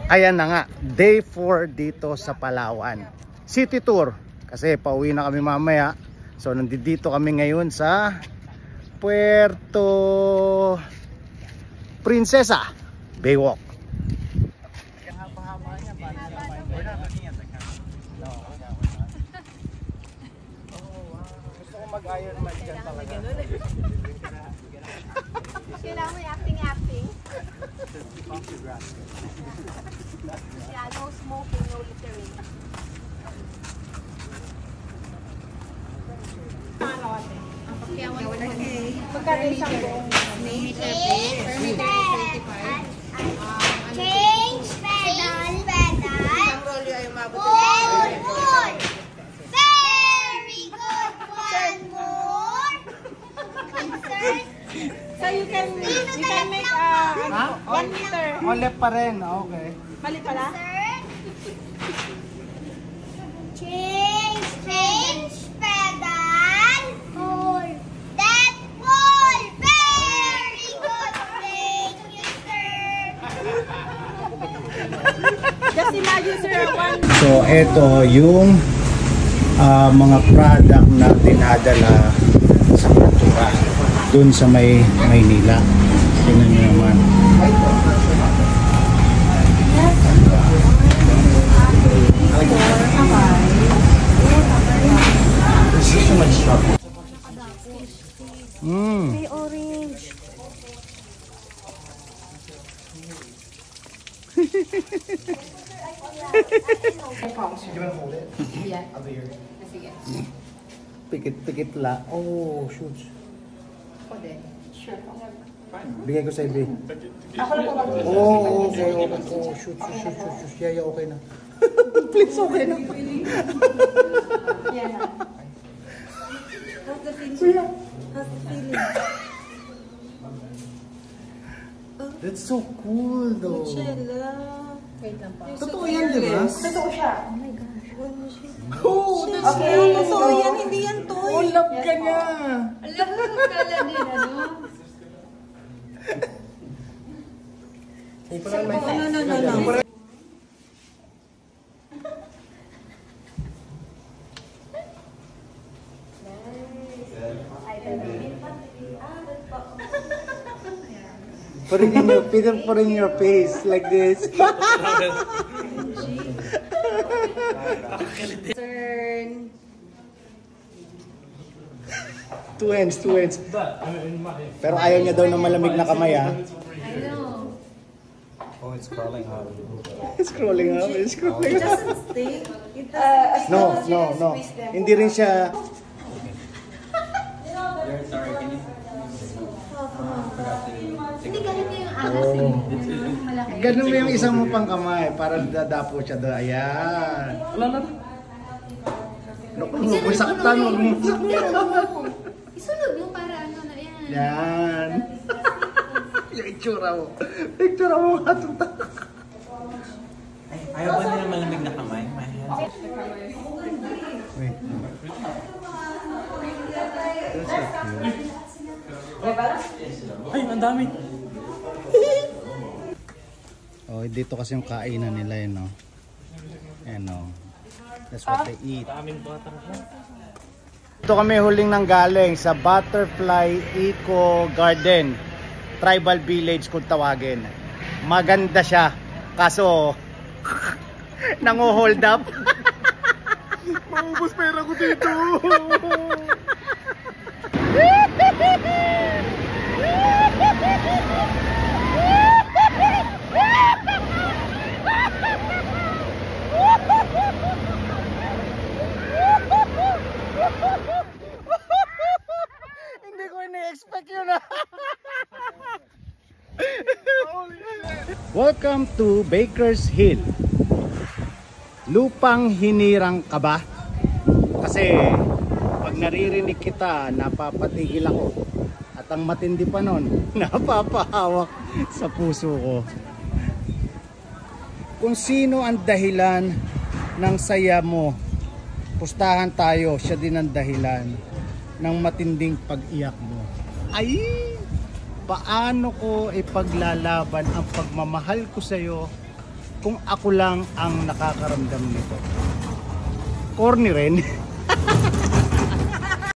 Ayan na nga, day 4 dito sa Palawan. City tour, kasi pauwi na kami mamaya. So nandito kami ngayon sa Puerto Princesa, Baywalk. Gusto ko mag-iron man dyan talaga. Kailangan mo acting. Yeah, no smoking, no littering. Pagkano isang buong meter? Change pedal. Isang rolyo ay umabot. Very good. One more. So you can make 1 meter. Oh, left pa rin. Okay. Mali pala? Change pedal. Hold. That wall. Very good. Thank you, sir. Just imagine, sir, one. So, ito yung mga product na dinadala sa kultura dun sa Maynila. Tingnan nyo naman. May orange. Pikit la. Oh, shoot. Bigay ko sa ibi. Ako lang po. Oh, okay. Oh, shoot. Yeah, okay na. Please, okay na. Yeah. How's the feeling? That's so cool though. Wait lang pa. Totoo yan, di ba? Totoo siya. Oh my gosh. Oh, that's okay, totoo yan. Hindi yan toy. Oh, love ka niya. Alam mo, kala din, ano? No. Put it in your face like this. Turn. Two hands. Pero ayaw niya daw ng malamig na kamay, ah. I know. Oh, it's crawling out. It's crawling up. It doesn't stink. No. Hindi rin siya. Sorry, can you? Hindi ganito yung agas eh. Malaki. Ganun mo yung isang mo pang kamay para dadapo siya doon. Ayan. Naku, saktan mo. Isunod mo para ano na yan. Yan. Yung itsura mo. Itsura mo matuta. Ayaw ba nila malamig na kamay? My hands. Wait. That's so cute. Ay, ang dami. Oh, dito kasi yung kainan nila yun, no? Ayan, no? That's what they eat. Ito kami huling nanggaling sa Butterfly Eco Garden, Tribal Village kung tawagin. Maganda siya, kaso nango-hold up. Maubos pera ko dito. Welcome to Baker's Hill. Lupang hinirang ka ba? Kasi pag naririnig kita, napapatigil ako. At ang matindi pa nun, napapahawak sa puso ko. Kung sino ang dahilan ng saya mo, pustahan tayo, siya din ang dahilan ng matinding pag-iyak mo. Ay! Paano ko ipaglalaban ang pagmamahal ko sa iyo kung ako lang ang nakakaramdam nito? Corny rin.